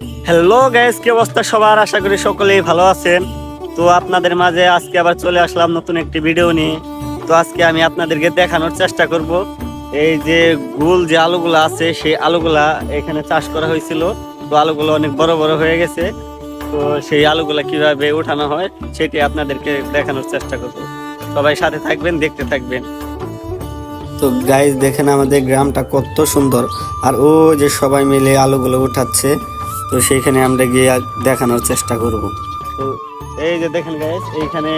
Hello guys, কি অবস্থা সবার? আশা করি সকলেই ভালো আছেন। তো আপনাদের মাঝে আজকে আবার চলে আসলাম নতুন একটি ভিডিও নিয়ে। তো আজকে আমি আপনাদেরকে দেখানোর চেষ্টা করব এই যে গোল যে আলুগুলা আছে সেই আলুগুলা এখানে চাষ করা হয়েছিল। তো আলুগুলো অনেক বড় বড় হয়ে গেছে। তো সেই আলুগুলা কিভাবে উঠানো হয় সেটি আপনাদেরকে দেখানোর চেষ্টা করব। সবাই সাথে থাকবেন, দেখতে থাকবেন। তো গাইস দেখেন আমাদের গ্রামটা কত সুন্দর, আর ও যে সবাই মিলে আলুগুলো উঠাচ্ছে, তো সেইখানে আমরা গিয়ে দেখানোর চেষ্টা করব। তো এই যে দেখেন গাইস, এইখানে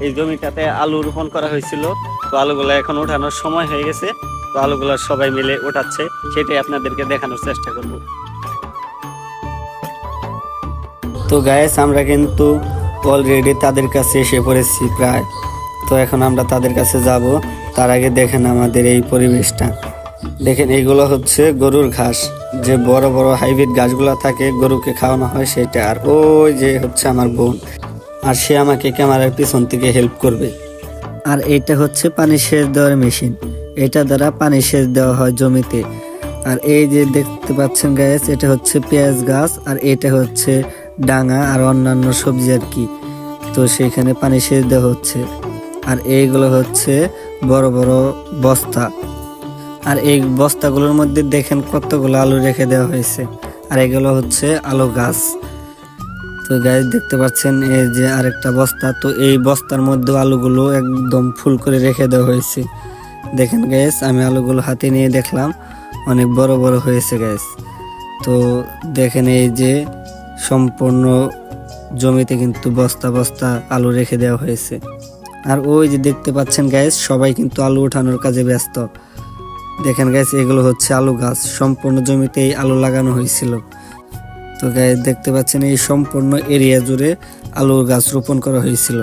এই জমিটাতে আলু রোপণ করা হয়েছিল। তো আলুগুলো এখন ওঠানোর সময় হয়ে গেছে। তো আলুগুলো সবাই মিলে ওঠাচ্ছে, সেটাই আপনাদেরকে দেখানোর চেষ্টা করব। তো গাইস আমরা কিন্তু অলরেডি তাদের কাছে এসে পড়েছি প্রায়। তো এখন আমরা তাদের কাছে যাব। তার আগে দেখেন আমাদের এই পরিবেশটা দেখেন। এইগুলো হচ্ছে গরুর ঘাস, যে বড় বড় হাইব্রিড ঘাসগুলো থাকে গরুকে খাওয়ানো হয় সেটা। আর ওই যে হচ্ছে আমার বোন, আর সে আমাকে ক্যামেরার পিছন থেকে হেল্প করবে। আর এটা হচ্ছে পানি সেচ দেওয়ার মেশিন, এটা দ্বারা পানি সেচ দেওয়া হয় জমিতে। আর এই যে দেখতে পাচ্ছেন গাছ, এটা হচ্ছে পেঁয়াজ গাছ, আর এটা হচ্ছে ডাঙা আর অন্যান্য সবজি আর কি। তো সেখানে পানি সেচ দেওয়া হচ্ছে। আর এইগুলো হচ্ছে বড় বড় বস্তা, আর এই বস্তাগুলোর মধ্যে দেখেন কতগুলো আলু রেখে দেওয়া হয়েছে। আর এগুলো হচ্ছে আলু গাছ। তো গাছ দেখতে পাচ্ছেন এই যে আরেকটা বস্তা, তো এই বস্তার মধ্যে আলুগুলো একদম ফুল করে রেখে দেওয়া হয়েছে। দেখেন গ্যাস, আমি আলুগুলো হাতে নিয়ে দেখলাম অনেক বড় বড় হয়েছে গ্যাস। তো দেখেন এই যে সম্পূর্ণ জমিতে কিন্তু বস্তা বস্তা আলু রেখে দেওয়া হয়েছে। আর ওই যে দেখতে পাচ্ছেন গ্যাস, সবাই কিন্তু আলু ওঠানোর কাজে ব্যস্ত। দেখেন গাইস, এগুলো হচ্ছে আলু গাছ, সম্পূর্ণ জমিতে আলু লাগানো হয়েছিল। তো গাইস দেখতে পাচ্ছেন এই সম্পূর্ণ এরিয়া জুড়ে আলু গাছ রোপণ করা হয়েছিল।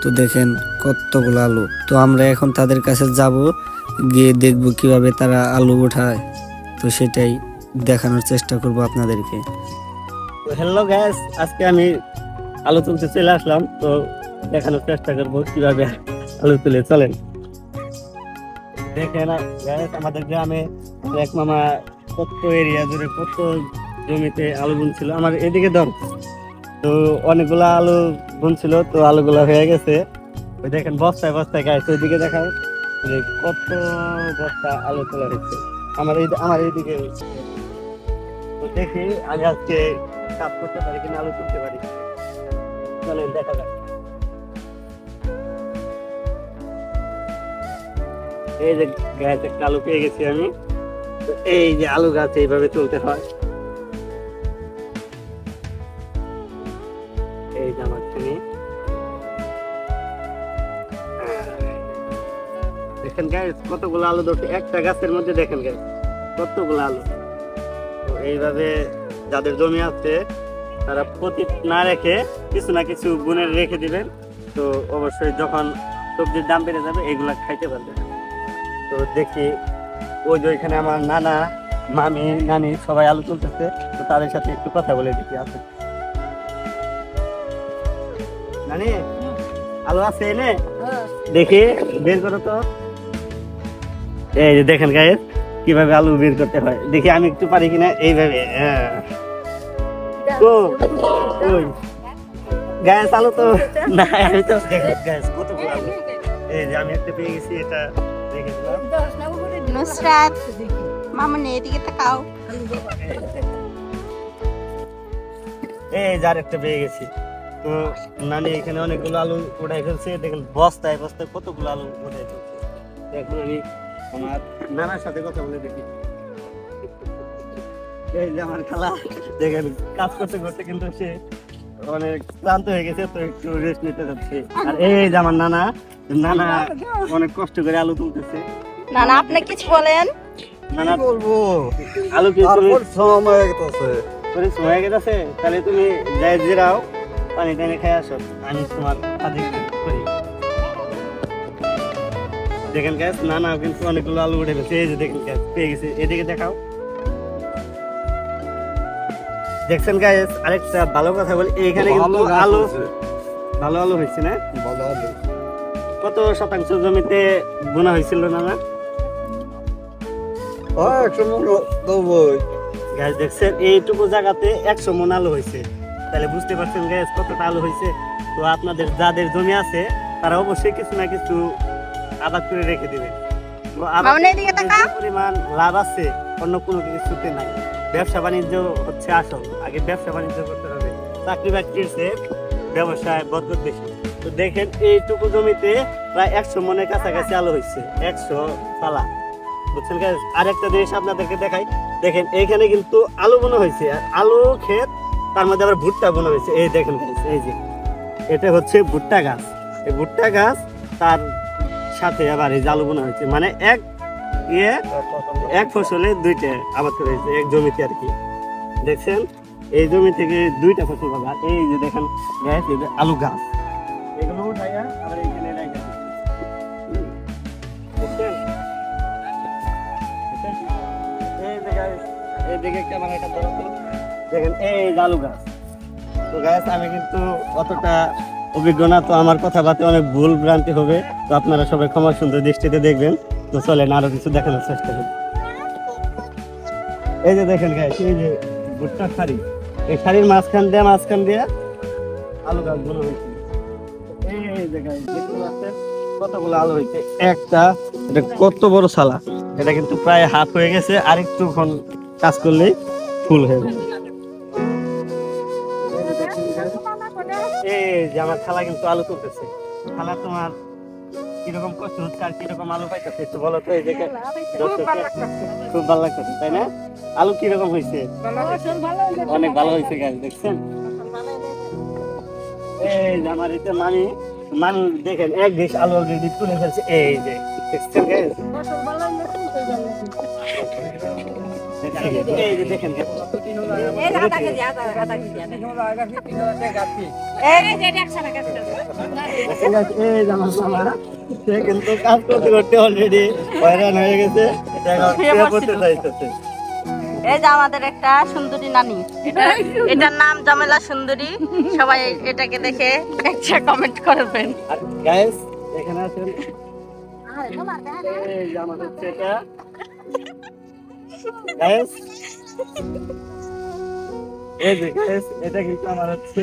তো দেখেন কতগুলো আলু। তো আমরা এখন তাদের কাছে যাব, গিয়ে দেখব কিভাবে তারা আলু উঠায়। তো সেটাই দেখানোর চেষ্টা করব আপনাদেরকে। তো হ্যালো গাইস, আজকে আমি আলু তুলতে চলে আসলাম। তো দেখানোর চেষ্টা করবো কিভাবে আলু তুলে, চলেন দেখেন। গাইস আমাদের গ্রামে এক মামা কত এরিয়া জুড়ে কত জমিতে আলু বুনছিল। আমার এদিকে ধর, তো অনেকগুলা আলু বুনছিল। তো আলুগুলা হয়ে গেছে, ওই দেখেন বস্তায় বস্তায়। গাইস ওইদিকে দেখাও যে কত বস্তা আলু তোলা হয়েছে আমার এইদিকে। তো দেখি আমি আজকে কাজ করতে পারি কিনা, আলু তুলতে পারি। চলেন দেখা যাক। এই যে গাছ একটা আলু পেয়ে গেছি আমি। তো এই যে আলু গাছ এইভাবে তুলতে হয়। এই যে আমার চিনি দেখেন গাছ, কতগুলো আলু ধরছে একটা গাছের মধ্যে। দেখেন গাছ কতগুলো আলু। তো এইভাবে যাদের জমি আছে তারা প্রতি না রেখে কিছু না কিছু বুনে রেখে দিবেন। তো অবশ্যই যখন সবজির দাম বেড়ে যাবে এগুলা খাইতে পারবেন। তো দেখি ওই যে ওইখানে আমার নানা, মামি, নানি সবাই আলু তুলতেছে। তো তাদের সাথে একটু কথা বলে দেখি। আছে নানি, আলু আছে এনে? দেখি বের করো তো। এই যে দেখেন গায়ে কিভাবে আলু বের করতে হয়, দেখি আমি একটু পারি কিনা। এইভাবে গ্যাস আলু তো না, আমি তো গ্যাস কতগুলো আলু। এই যে আমি একটা পেয়ে গেছি, এটা রেখেছিলাম। নুসরাত মামা নে এদিকে তাকাও। এই যার একটা পেয়ে গেছি। তো নানি এখানে অনেকগুলো আলু উঠাই ফেলছে। দেখেন বস্তায় বস্তায় কতগুলো আলু উঠাই ফেলছে। এখন আমি আমার নানার সাথে কথা বলে দেখি। এই যে আমার খালা, দেখেন কাজ করতে করতে কিন্তু সে অনেক ক্লান্ত হয়ে গেছে, তো একটু রেস্ট নিতে যাচ্ছে। আর এই যে আমার নানা, নানা অনেক কষ্ট করে আলু তুলতেছে। নানা আপনি কিছু বলেন। নানা বলবো আলু কি সময় গেছে, তাহলে তুমি যাই জিরাও, পানি টানি খেয়ে আসো, আমি তোমার কাজে করি। দেখেন গ্যাস, নানা কিন্তু অনেকগুলো আলু উঠে গেছে। এই যে দেখেন গ্যাস পেয়ে গেছে, এদিকে দেখাও। দেখছেন গাইস, আরেকটা ভালো কথা বলি, এইখানে কিন্তু আলু ভালো আলু হয়েছে না? ভালো আলু কত শতাংশ জমিতে বোনা হয়েছিল নানা? 190 গাছ দেখছেন এইটুকু জায়গাতে 100 মণ আলু হয়েছে, তাহলে বুঝতে পারছেন গাছ কতটা আলু হয়েছে। তো আপনাদের যাদের জমি আছে তারা অবশ্যই কিছু না কিছু আবাদ করে রেখে দিবেন। পরিমাণ লাভ আছে অন্য কোনো কিছুতে নাই। ব্যবসা বাণিজ্য হচ্ছে আসল, আগে ব্যবসা বাণিজ্য করতে হবে। চাকরি বাকরির চেয়ে ব্যবসায় বরকত বেশি। তো দেখেন এইটুকু জমিতে প্রায় 100 মণের কাছাকাছি আলু হয়েছে, 100 ফালা, বুঝছেন গাইস। আরেকটা জিনিস আপনাদেরকে দেখাই, দেখেন এইখানে কিন্তু আলু বোনা হয়েছে, আর আলু ক্ষেত, তার মধ্যে আবার ভুট্টা বোনা হয়েছে। এই দেখেন গাইস, এই যে এটা হচ্ছে ভুট্টা গাছ, এই ভুট্টা গাছ তার সাথে আবার এই যে আলু বোনা হয়েছে, মানে এক ফসলে দুইটা আবাদ করা হয়েছে এক জমিতে আর কি। দেখছেন এই জমি থেকে দুইটা ফসল পাবা। এই যে দেখেন গাছ, এই যে আলু গাছ, এগুলো উঠাইয়া আবার এইখানে রাখা দেখছেন। এই যে গাছ, এইদিকে ক্যামেরাটা ধরো তো, দেখেন এই যে আলু গাছ। তো গাছ আমি কিন্তু অতটা অভিজ্ঞ না, তো আমার কথাবার্তা অনেক ভুল ভ্রান্তি হবে, তো আপনারা সবাই ক্ষমা সুন্দর দৃষ্টিতে দেখবেন। তো চলেন আরো কিছু দেখানোর চেষ্টা করি। এই যে দেখেন গাছ, এই যে ভুট্টা শাড়ি, এই শাড়ির মাঝখান দিয়ে আলু গাছ বোনা হয়েছে। এই যে গাছ দেখতে পাচ্ছেন কতগুলো আলু হয়েছে একটা, এটা কত বড় শালা, এটা কিন্তু প্রায় হাফ হয়ে গেছে, আর একটুক্ষণ কাজ করলেই ফুল হয়ে যাবে। এই যে আমার খালা কিন্তু আলু তুলতেছে। খালা তোমার কিরকম কষ্ট হচ্ছে আর কিরকম আলু পাইতেছে একটু বলো তো। এই যে খুব ভালো লাগতেছে তাই না? আলু কিরকম হয়েছে? অনেক ভালো হয়েছে গাছ, দেখছেন। এই যে আমার এটা মানুষ দেখেন এক ডিশ আলু অলরেডি তুলে ফেলছে। এই যে দেখছেন গাছ, এই যে দেখেন গাছ, কিন্তু কাজ করতে করতে অলরেডি হয়রান হয়ে গেছে। এই যে আমাদের একটা সুন্দরী নানি, এটার নাম জামেলা সুন্দরী, সবাই এটাকে দেখে একটা কমেন্ট করবেন। আর গাইস এখানে আছেন, এই যে আমাদের এটা গাইস, এই যে গাইস এটা কিন্তু আমার হচ্ছে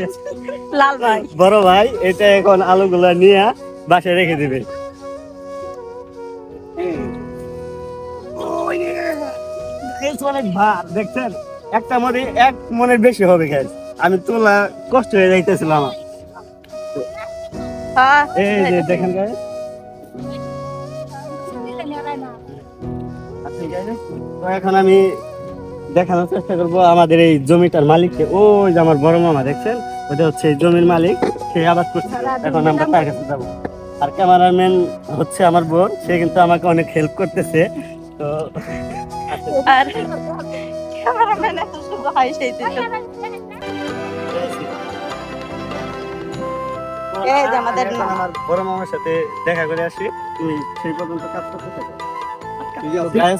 লাল ভাই, বড় ভাই। এটা এখন আলুগুলা নিয়ে বাসায় রেখে দিবে। অনেক ভার দেখছেন, একটা মনে 1 মনের বেশি হবে গাইস। আমি তোলা কষ্ট হয়ে যাইতেছিল আমার। এই যে দেখেন গাইস, তো এখন আমি দেখানোর চেষ্টা করবো আমাদের এই জমিটার মালিককে। ওই যে আমার বড় মামা দেখছেন, ওটা হচ্ছে জমির মালিক, সে আবাদ করছে। এখন আমরা তার কাছে যাবো। আর ক্যামেরাম্যান হচ্ছে আমার বোন, সে কিন্তু আমাকে অনেক হেল্প করতেছে। তো আর ক্যামেরাম্যান এত শুভ হয় সেই দিন। এই যে আমাদের আমার বড় মামার সাথে দেখা করে আসি, তুমি সেই পর্যন্ত কাজ করতে থাকো।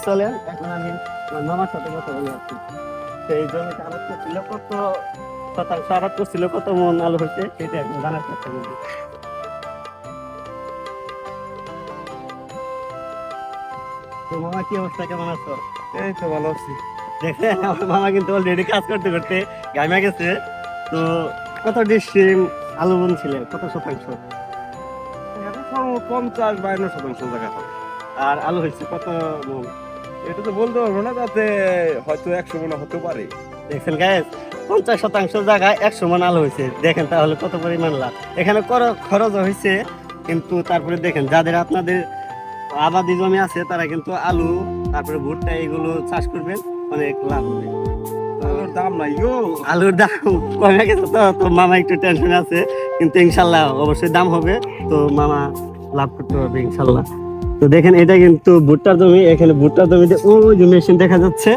চলেন এখন আমি আমার মামার সাথে কথা বলে আসছি। সেই জমিতে আবাদ করছিল, কত শতাংশ আবাদ করছিল, কত মন আলু হচ্ছে সেটা এখন জানার চেষ্টা করবো। তো মামা কি অবস্থা, কেমন আছো? এই তো ভালো আছি। দেখেন আমার মামা কিন্তু অলরেডি কাজ করতে করতে গামে গেছে। তো কত ডিসিম আলু বুনছিলেন, কত শতাংশ? 50-52% জায়গা হয়। আর আলু হয়েছে কত মন? এটা তো বলতে পারবো না, তাতে হয়তো 100 মণ হতে পারে। দেখছেন গাইস, 50% জায়গায় 100 মন আলু হয়েছে। দেখেন তাহলে কত পরিমাণ লাভ। এখানে খরচ হয়েছে, কিন্তু তারপরে দেখেন যাদের আপনাদের আবাদি জমি আছে তারা কিন্তু আলু তারপরে ভুট্টা এগুলো চাষ করবেন, অনেক লাভ হবে। আলুর দাম নাই গো, আলুর দাম কমে গেছে, তো মামা একটু টেনশন আছে, কিন্তু ইনশাল্লাহ অবশ্যই দাম হবে। তো মামা লাভ করতে পারবে ইনশাল্লাহ। তো দেখেন এটা কিন্তু ভুট্টার জমি, এখানে ভুট্টার জমিতে ওই যে মেশিন দেখা যাচ্ছে,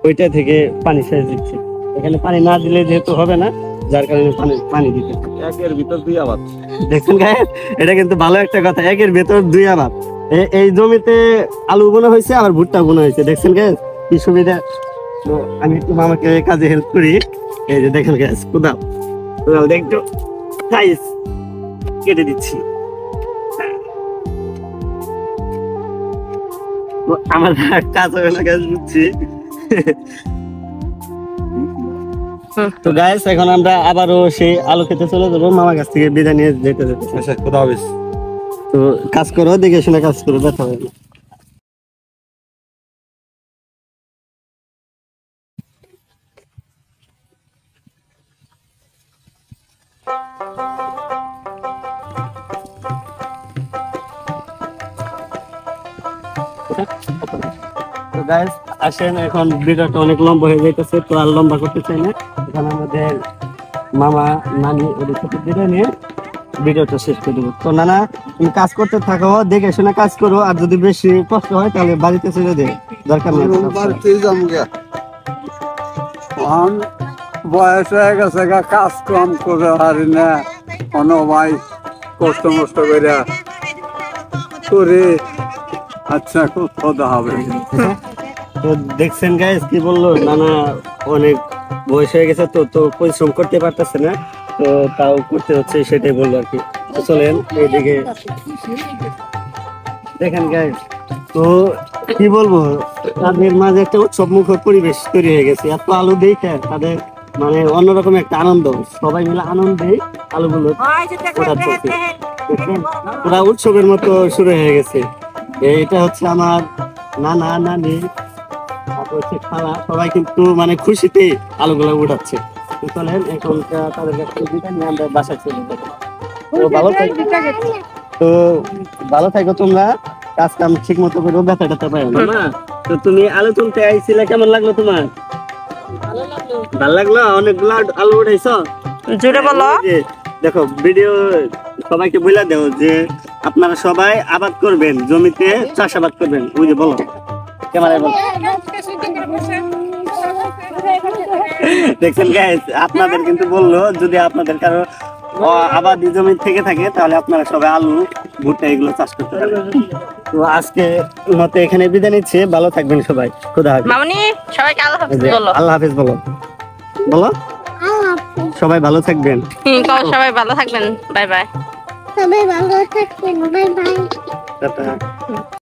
ওইটা থেকে পানি সেচ দিচ্ছে। এখানে পানি না দিলে যেহেতু হবে না, যার কারণে পানি দিতে। একের ভিতর 2 আবাদ। দেখছেন গায়ে, এটা কিন্তু ভালো একটা কথা, একের ভেতর 2 আবাদ। এই জমিতে আলু বোনা হয়েছে, আবার ভুট্টা বোনা হয়েছে। দেখছেন গায়ে কি সুবিধা। তো আমি একটু মামাকে কাজে হেল্প করি। এই যে দেখেন গাছ, কোদাল একটু সাইজ কেটে দিচ্ছি। আমার কাজ হবে না গাছ বুঝছি। তো গাইস এখন আমরা আবারও সেই আলু খেতে চলে যাবো, মামার কাছ থেকে বিদায় নিয়ে যেতে যেতে। আচ্ছা খোদা হাফেজ। তো কাজ করো, দেখে শুনে কাজ করো, ব্যথা হবে না। তো গাইস আসেন, এখন ভিডিওটা অনেক লম্বা হয়ে যাইতেছে, তো আর লম্বা করতে চাই না। এখন আমাদের মামা নানি ওদের সাথে বিদায় নিয়ে ভিডিওটা শেষ করে দেবো। তো নানা তুমি কাজ করতে থাকো, দেখে শুনে কাজ করো, আর যদি বেশি কষ্ট হয় তাহলে বাড়িতে চলে দে, দরকার নেই। বয়স হয়ে গেছে, কাজ কাম করে পারি না, কোনো ভাই কষ্ট মষ্ট করে। আচ্ছা খুব খোদা হবে। তো দেখছেন গাইস কি বললো নানা, অনেক বয়স হয়ে গেছে, তো তো পরিশ্রম করতে পারতেছে না, তো তাও করতে হচ্ছে, সেটাই বললো আর কি। তো চলেন এইদিকে দেখেন গাইস, তো কি বলবো, তাদের মাঝে একটা উৎসব মুখর পরিবেশ তৈরি হয়ে গেছে। এত আলু দেখে তাদের মানে অন্যরকম একটা আনন্দ, সবাই মিলে আনন্দে আলুগুলো ওঠাচ্ছে। দেখছেন? পুরা উৎসবের মতো শুরু হয়ে গেছে। এটা হচ্ছে আমার নানা নানি, তারপর হচ্ছে খালা, সবাই কিন্তু মানে খুশিতে আলুগুলো উঠাচ্ছে। তো চলেন এখন তাদের কাছ থেকে বিদায় নিয়ে আমরা বাসায় চলে যাবো। তো ভালো থাকো তোমরা, কাজ কাম ঠিক মতো করো, ব্যথা ট্যাথা পাও না। তো তুমি আলু তুলতে আইছিলে, কেমন লাগলো তোমার? ভালো লাগলো? অনেকগুলো আলু উঠাইছো? জোরে বলো। দেখো ভিডিও সবাইকে বলে দাও যে আপনারা সবাই আবাদ করবেন, জমিতে চাষাবাদ করবেন, ওই যে বলো ক্যামেরায় বলো। দেখছেন গাইস, আপনাদের কিন্তু বললো যদি আপনাদের কারো আবাদি জমি থেকে থাকে তাহলে আপনারা সবাই আলু ভুট্টা এগুলো চাষ করতে পারবেন। তো আজকে মতো এখানে বিদায় নিচ্ছে, ভালো থাকবেন সবাই, খুদা হাফেজ। মামনি সবাইকে আল্লাহ হাফেজ বলো। আল্লাহ হাফেজ বলো, বলো সবাই ভালো থাকবেন। সবাই ভালো থাকবেন, বাই বাই। সবাই ভালো থাকবেন, বাই বাই। টাটা।